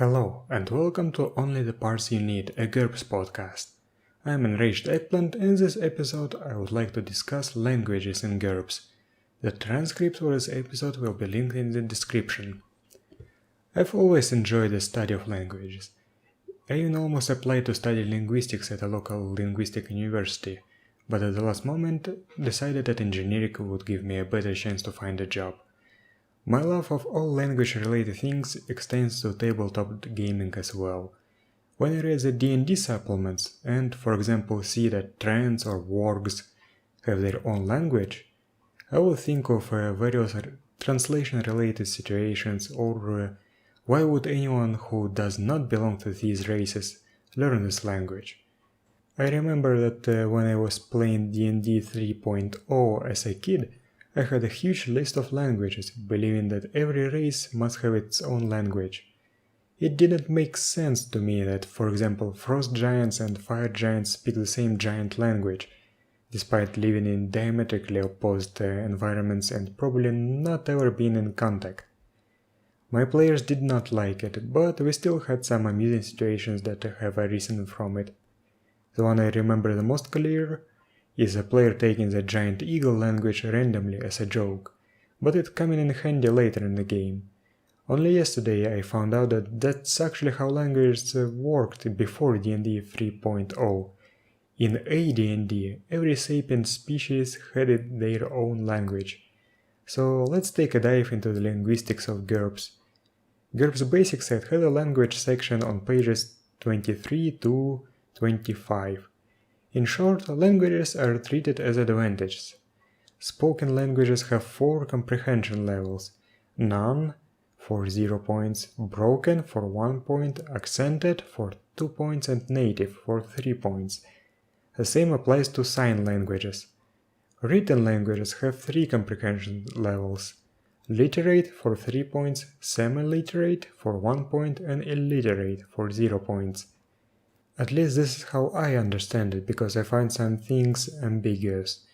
Hello and welcome to Only the Parts You Need, a GURPS podcast. I am EnragedEggplant and in this episode I would like to discuss languages in GURPS. The transcript for this episode will be linked in the description. I've always enjoyed the study of languages. I even almost applied to study linguistics at a local linguistic university, but at the last moment decided that engineering would give me a better chance to find a job. My love of all language-related things extends to tabletop gaming as well. When I read the D&D supplements and, for example, see that trends or wargs have their own language, I will think of various translation-related situations or why would anyone who does not belong to these races learn this language. I remember that when I was playing D&D 3.0 as a kid, I had a huge list of languages, believing that every race must have its own language. It didn't make sense to me that, for example, frost giants and fire giants speak the same giant language, despite living in diametrically opposed environments and probably not ever being in contact. My players did not like it, but we still had some amusing situations that have arisen from it. The one I remember the most clear is a player taking the giant eagle language randomly as a joke, but it coming in handy later in the game. Only yesterday I found out that that's actually how languages worked before D&D 3.0. In AD&D, every sapient species had their own language. So let's take a dive into the linguistics of GURPS. GURPS Basic Set had a language section on pages 23 to 25. In short, languages are treated as advantages. Spoken languages have 4 comprehension levels: none for 0 points, broken for 1 point, accented for 2 points and native for 3 points. The same applies to sign languages. Written languages have 3 comprehension levels: literate for 3 points, semi-literate for 1 point and illiterate for 0 points. At least this is how I understand it, because I find some things ambiguous.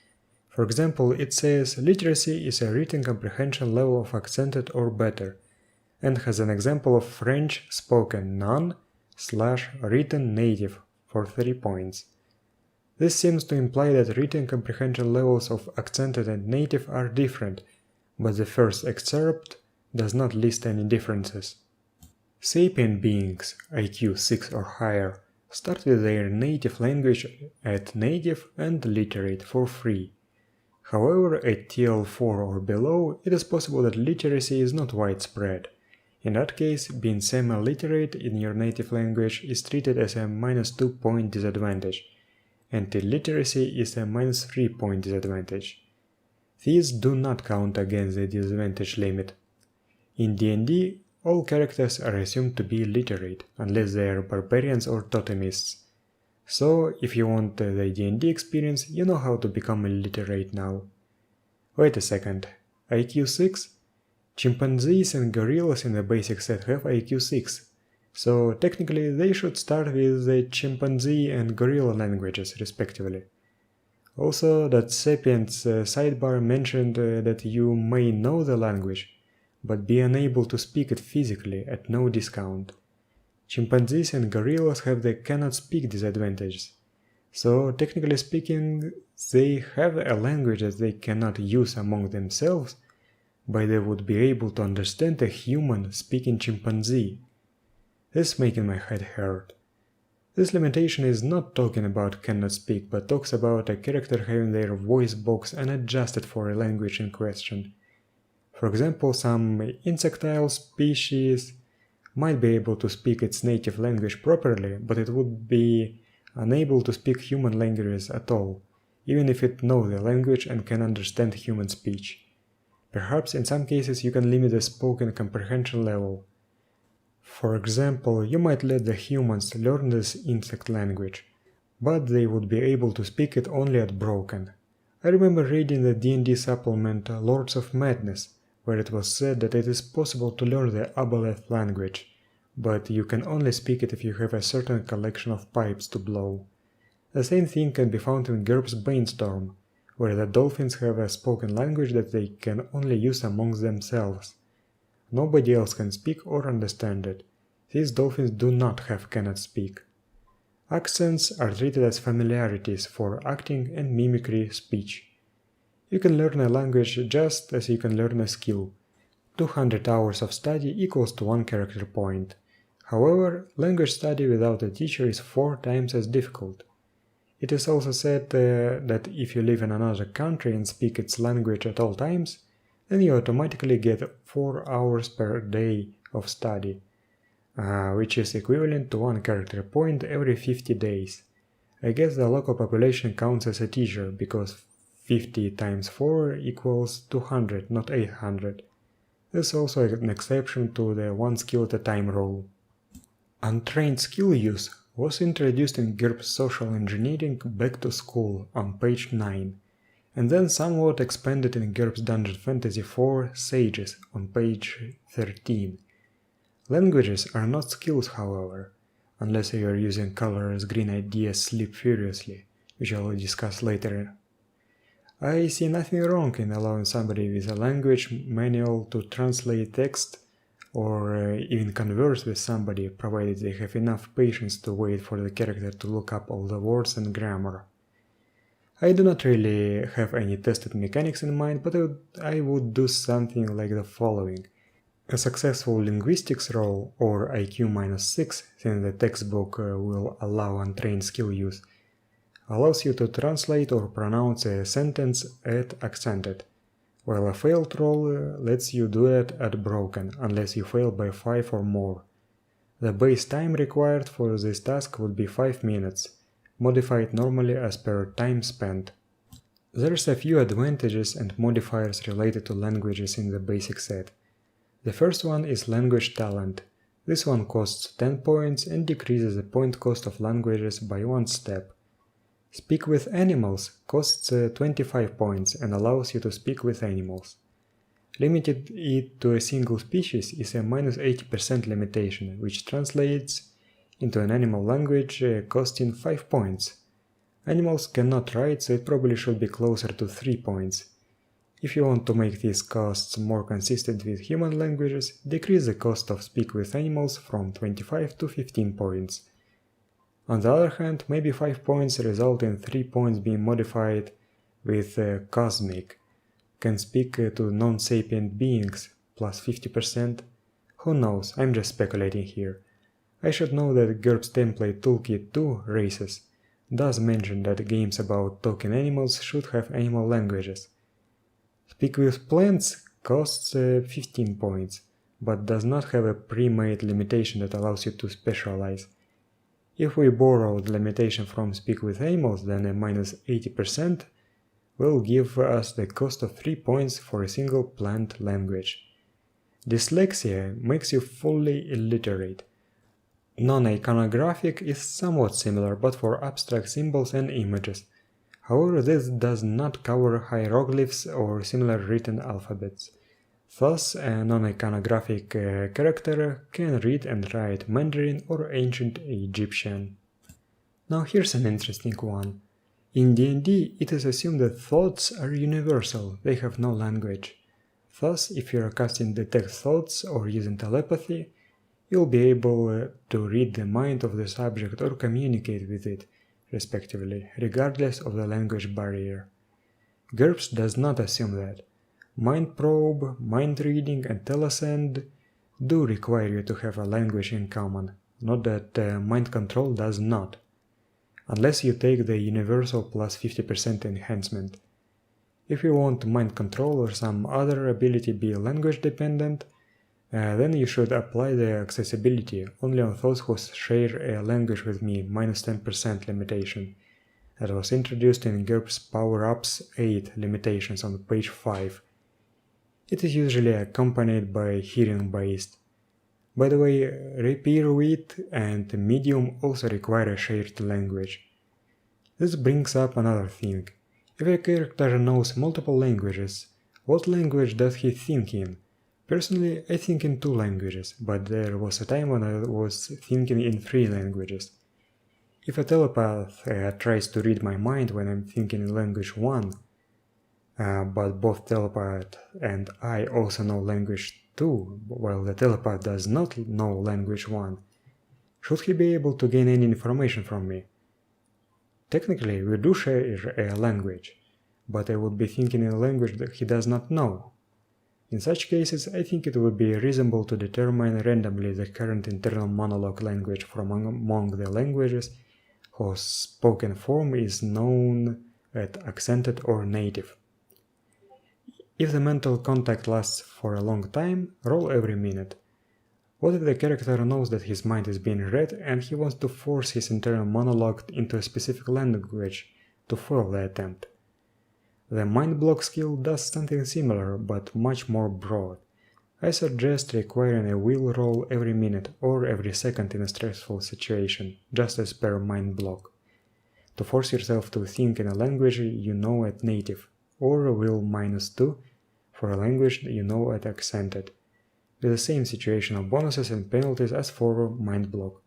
For example, it says literacy is a written comprehension level of accented or better, and has an example of French spoken none/written native for 3 points. This seems to imply that written comprehension levels of accented and native are different, but the first excerpt does not list any differences. Sapient beings, IQ 6 or higher, start with their native language at native and literate for free. However, at TL4 or below, it is possible that literacy is not widespread. In that case, being semi-literate in your native language is treated as a -2 point disadvantage, and illiteracy is a -3 point disadvantage. These do not count against the disadvantage limit. In D&D, all characters are assumed to be literate, unless they are barbarians or totemists. So, if you want the D&D experience, you know how to become illiterate now. Wait a second, IQ 6? Chimpanzees and gorillas in the basic set have IQ 6, so technically they should start with the chimpanzee and gorilla languages respectively. Also, that Sapiens sidebar mentioned that you may know the language, but be unable to speak it physically at no discount. Chimpanzees and gorillas have the cannot speak disadvantages, so technically speaking, they have a language that they cannot use among themselves, but they would be able to understand a human speaking chimpanzee. This is making my head hurt. This limitation is not talking about cannot speak, but talks about a character having their voice box unadjusted for a language in question. For example, some insectile species might be able to speak its native language properly, but it would be unable to speak human languages at all, even if it knows the language and can understand human speech. Perhaps in some cases you can limit the spoken comprehension level. For example, you might let the humans learn this insect language, but they would be able to speak it only at broken. I remember reading the D&D supplement Lords of Madness, where it was said that it is possible to learn the aboleth language, but you can only speak it if you have a certain collection of pipes to blow. The same thing can be found in GURPS Brainstorm, where the dolphins have a spoken language that they can only use amongst themselves. Nobody else can speak or understand it. These dolphins do not have cannot speak. Accents are treated as familiarities for acting and mimicry speech. You can learn a language just as you can learn a skill. 200 hours of study equals to 1 character point. However, language study without a teacher is 4 times as difficult. It is also said that if you live in another country and speak its language at all times, then you automatically get 4 hours per day of study, which is equivalent to 1 character point every 50 days. I guess the local population counts as a teacher, because 50 times 4 equals 200, not 800. This is also an exception to the 1 skill at a time rule. Untrained skill use was introduced in GURPS Social Engineering Back to School on page 9, and then somewhat expanded in GURPS Dungeon Fantasy IV Sages on page 13. Languages are not skills, however, unless you are using colorless green ideas sleep furiously, which I will discuss later. I see nothing wrong in allowing somebody with a language manual to translate text or even converse with somebody, provided they have enough patience to wait for the character to look up all the words and grammar. I do not really have any tested mechanics in mind, but I would do something like the following. A successful linguistics roll, or IQ-6, since the textbook will allow untrained skill use, allows you to translate or pronounce a sentence at accented, while a failed roll lets you do it at broken, unless you fail by 5 or more. The base time required for this task would be 5 minutes, modified normally as per time spent. There's a few advantages and modifiers related to languages in the basic set. The first one is language talent. This one costs 10 points and decreases the point cost of languages by 1 step. Speak with animals costs 25 points and allows you to speak with animals. Limited it to a single species is a minus 80% limitation, which translates into an animal language costing 5 points. Animals cannot write, so it probably should be closer to 3 points. If you want to make these costs more consistent with human languages, decrease the cost of speak with animals from 25 to 15 points. On the other hand, maybe 5 points result in 3 points being modified with cosmic, can speak to non-sapient beings, plus 50%. Who knows, I'm just speculating here. I should know that GURPS Template Toolkit 2 Races does mention that games about talking animals should have animal languages. Speak with plants costs 15 points, but does not have a pre-made limitation that allows you to specialize. If we borrow the limitation from Speak with Animals, then a minus 80% will give us the cost of 3 points for a single plant language. Dyslexia makes you fully illiterate. Non-iconographic is somewhat similar, but for abstract symbols and images. However, this does not cover hieroglyphs or similar written alphabets. Thus, a non-iconographic character can read and write Mandarin or Ancient Egyptian. Now here's an interesting one. In D&D, it is assumed that thoughts are universal, they have no language. Thus, if you are casting Detect Thoughts or using telepathy, you'll be able to read the mind of the subject or communicate with it, respectively, regardless of the language barrier. GURPS does not assume that. Mind Probe, Mind Reading and Telesend do require you to have a language in common, not that Mind Control does not, unless you take the Universal plus 50% enhancement. If you want Mind Control or some other ability be language dependent, then you should apply the accessibility only on those who share a language with me minus 10% limitation that was introduced in GURPS Power-Ups 8 limitations on page 5. It is usually accompanied by hearing-based. By the way, Rapier Wit and Medium also require a shared language. This brings up another thing. If a character knows multiple languages, what language does he think in? Personally, I think in 2 languages, but there was a time when I was thinking in 3 languages. If a telepath tries to read my mind when I'm thinking in language 1, but both telepath and I also know language 2, while the telepath does not know language 1? Should he be able to gain any information from me? Technically, we do share a language, but I would be thinking in a language that he does not know. In such cases, I think it would be reasonable to determine randomly the current internal monologue language from among the languages whose spoken form is known as accented or native. If the mental contact lasts for a long time, roll every minute. What if the character knows that his mind is being read and he wants to force his internal monologue into a specific language to foil the attempt? The mind block skill does something similar, but much more broad. I suggest requiring a will roll every minute or every second in a stressful situation, just as per mind block, to force yourself to think in a language you know at native, or will -2 for a language you know at accented, with the same situational bonuses and penalties as for mind block.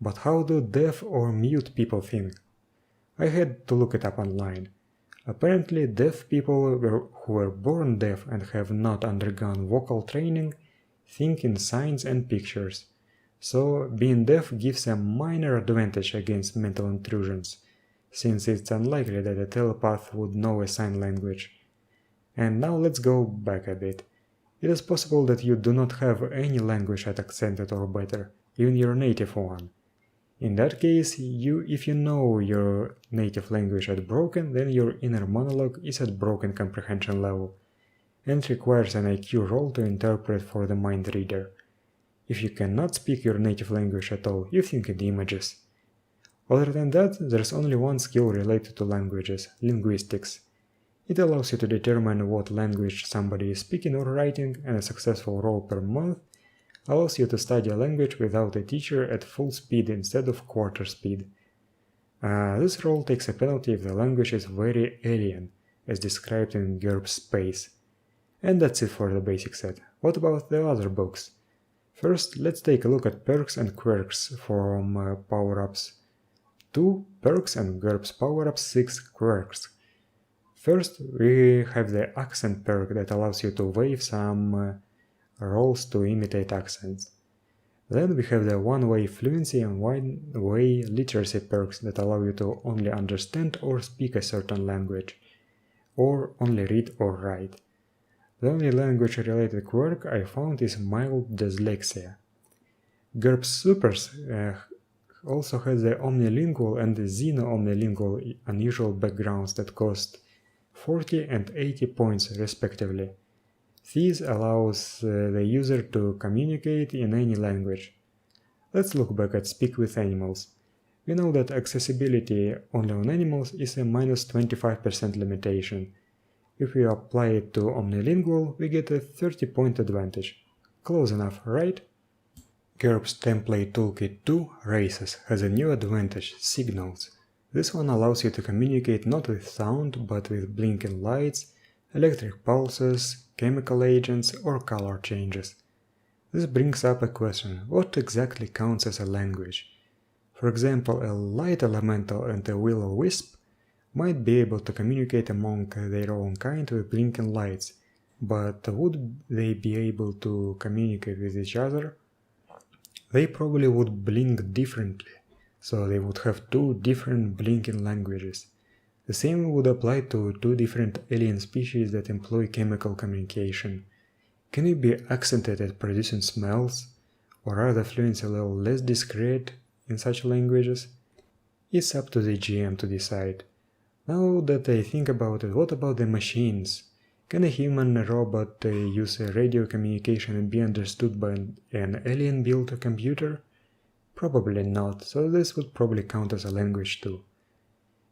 But how do deaf or mute people think? I had to look it up online. Apparently, deaf people who were born deaf and have not undergone vocal training think in signs and pictures, so being deaf gives a minor advantage against mental intrusions, since it's unlikely that a telepath would know a sign language. And now let's go back a bit. It is possible that you do not have any language at accented or better, even your native one. In that case, if you know your native language at broken, then your inner monologue is at broken comprehension level, and requires an IQ roll to interpret for the mind reader. If you cannot speak your native language at all, you think in images. Other than that, there's only one skill related to languages, linguistics. It allows you to determine what language somebody is speaking or writing, and a successful roll per month allows you to study a language without a teacher at full speed instead of quarter speed. This roll takes a penalty if the language is very alien, as described in GURPS Space. And that's it for the basic set. What about the other books? First, let's take a look at perks and quirks from power-ups 2 perks and GURPS power-ups 6 quirks. First, we have the accent perk that allows you to wave some rolls to imitate accents. Then we have the one-way fluency and one-way literacy perks that allow you to only understand or speak a certain language, or only read or write. The only language-related quirk I found is mild dyslexia. GURPS Supers also has the omnilingual and the xeno-omnilingual unusual backgrounds that cost 40 and 80 points respectively. This allows the user to communicate in any language. Let's look back at Speak with Animals. We know that accessibility only on animals is a -25% limitation. If we apply it to omnilingual, we get a 30-point advantage. Close enough, right? GURPS Template Toolkit 2 Races has a new advantage, Signals. This one allows you to communicate not with sound, but with blinking lights, electric pulses, chemical agents, or color changes. This brings up a question: what exactly counts as a language? For example, a light elemental and a will-o-wisp might be able to communicate among their own kind with blinking lights, but would they be able to communicate with each other? They probably would blink differently, so they would have two different blinking languages. The same would apply to two different alien species that employ chemical communication. Can you be accented at producing smells, or are the fluency level less discrete in such languages? It's up to the GM to decide. Now that I think about it, what about the machines? Can a human robot use a radio communication and be understood by an alien-built computer? Probably not, so this would probably count as a language too.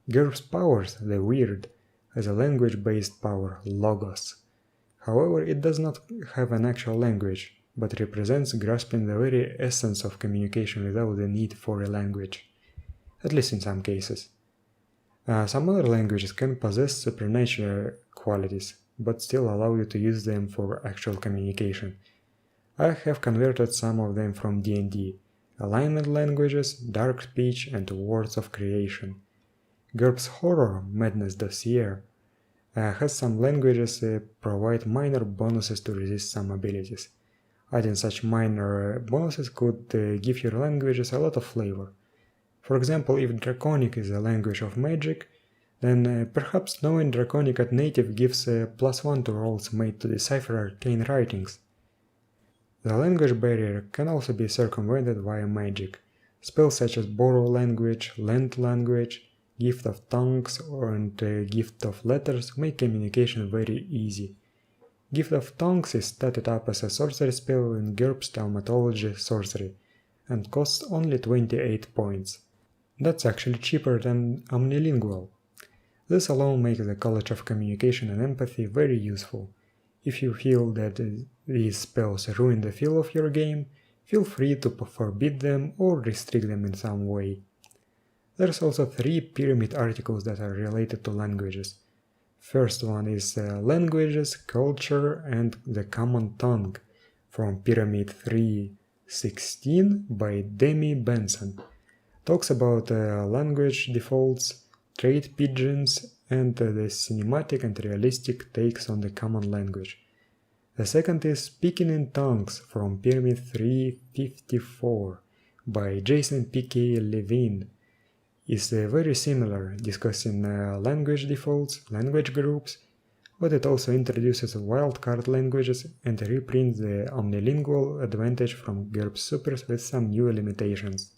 GURPS Powers, the Weird, has a language-based power, Logos. However, it does not have an actual language, but represents grasping the very essence of communication without the need for a language, at least in some cases. Some other languages can possess supernatural qualities, but still allow you to use them for actual communication. I have converted some of them from D&D, alignment languages, dark speech, and words of creation. GURPS Horror Madness Dossier has some languages provide minor bonuses to resist some abilities. Adding such minor bonuses could give your languages a lot of flavor. For example, if Draconic is a language of magic, then perhaps knowing Draconic at native gives a +1 to rolls made to decipher arcane writings. The language barrier can also be circumvented via magic. Spells such as Borrow Language, Lend Language, Gift of Tongues, and Gift of Letters make communication very easy. Gift of Tongues is started up as a sorcery spell in GURPS Thaumatology Sorcery, and costs only 28 points. That's actually cheaper than Omnilingual. This alone makes the College of Communication and Empathy very useful. If you feel that these spells ruin the feel of your game, feel free to forbid them or restrict them in some way. There's also 3 pyramid articles that are related to languages. First one is Languages, Culture, and the Common Tongue from Pyramid 316 by Demi Benson. Talks about language defaults, trade pigeons, and the cinematic and realistic takes on the common language. The second is Speaking in Tongues from Pyramid 354 by Jason P.K. Levine. Is very similar, discussing language defaults, language groups, but it also introduces wildcard languages and reprints the omnilingual advantage from GURPS Supers with some new limitations.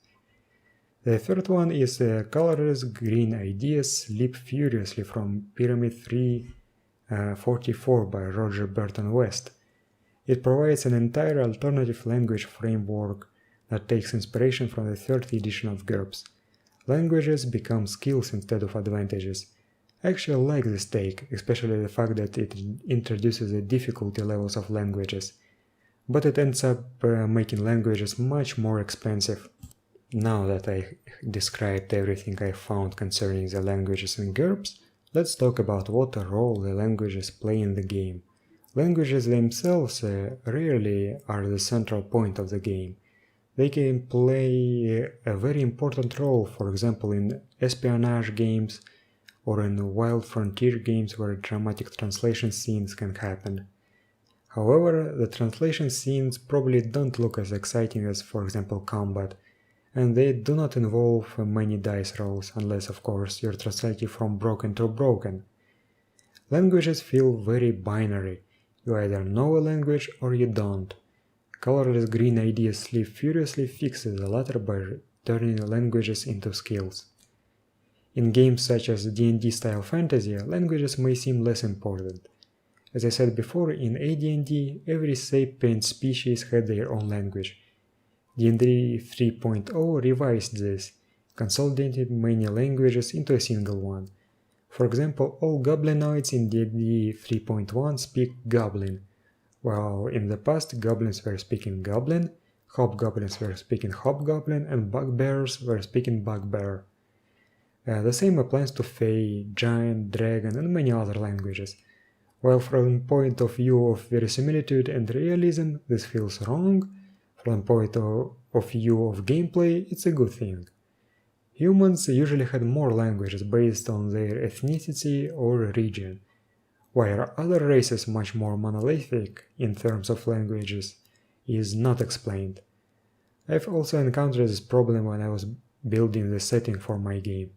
The third one is Colorless Green Ideas Sleep Furiously from Pyramid 344 by Roger Burton West. It provides an entire alternative language framework that takes inspiration from the 3rd edition of GURPS. Languages become skills instead of advantages. I actually like this take, especially the fact that it introduces the difficulty levels of languages, but it ends up making languages much more expensive. Now that I described everything I found concerning the languages in GURPS, let's talk about what role the languages play in the game. Languages themselves rarely are the central point of the game. They can play a very important role, for example in espionage games or in wild frontier games where dramatic translation scenes can happen. However, the translation scenes probably don't look as exciting as, for example, combat, and they do not involve many dice rolls, unless of course you're translating from broken to broken. Languages feel very binary. You either know a language or you don't. Colorless Green Ideas Sleep Furiously fixes the latter by turning languages into skills. In games such as D&D style fantasy, languages may seem less important. As I said before, in AD&D, every sapient species had their own language. D&D 3.0 revised this, consolidated many languages into a single one. For example, all goblinoids in D&D 3.1 speak Goblin, while in the past goblins were speaking Goblin, hobgoblins were speaking Hobgoblin, and bugbears were speaking Bugbear. The same applies to Fae, Giant, Dragon, and many other languages. While from the point of view of verisimilitude and realism this feels wrong, from the point of view of gameplay it's a good thing. Humans usually had more languages based on their ethnicity or region, while other races much more monolithic in terms of languages is not explained. I've also encountered this problem when I was building the setting for my game.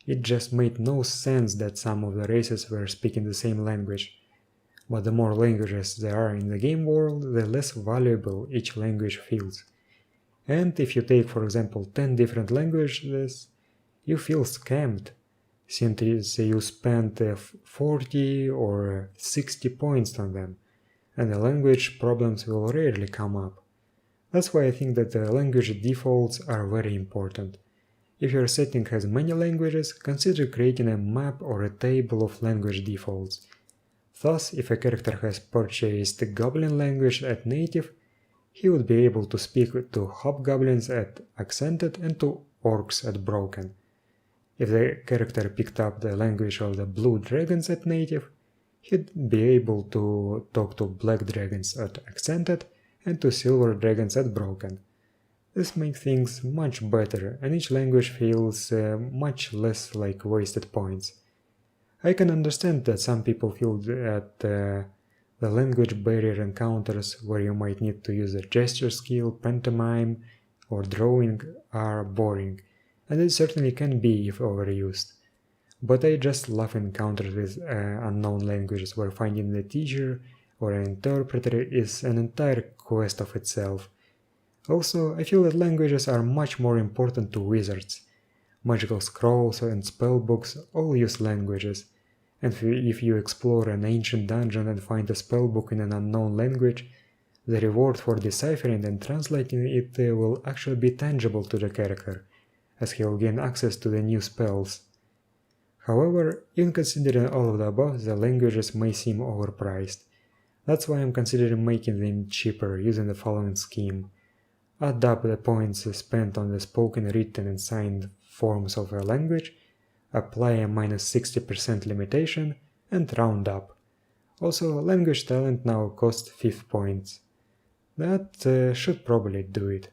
It just made no sense that some of the races were speaking the same language. But the more languages there are in the game world, the less valuable each language feels. And if you take, for example, 10 different languages, you feel scammed, since you spent 40 or 60 points on them, and the language problems will rarely come up. That's why I think that the language defaults are very important. If your setting has many languages, consider creating a map or a table of language defaults. Thus, if a character has purchased the Goblin language at native, he would be able to speak to Hobgoblins at accented and to Orcs at broken. If the character picked up the language of the Blue Dragons at native, he'd be able to talk to Black Dragons at accented and to Silver Dragons at broken. This makes things much better, and each language feels much less like wasted points. I can understand that some people feel that the language barrier encounters where you might need to use a gesture skill, pantomime, or drawing are boring, and it certainly can be if overused. But I just love encounters with unknown languages where finding the teacher or an interpreter is an entire quest of itself. Also, I feel that languages are much more important to wizards. Magical scrolls and spellbooks all use languages, and if you explore an ancient dungeon and find a spellbook in an unknown language, the reward for deciphering and translating it will actually be tangible to the character, as he'll gain access to the new spells. However, even considering all of the above, the languages may seem overpriced. That's why I'm considering making them cheaper using the following scheme. Add up the points spent on the spoken, written, and signed forms of a language, apply a minus 60% limitation, and round up. Also, language talent now costs 5 points. That should probably do it.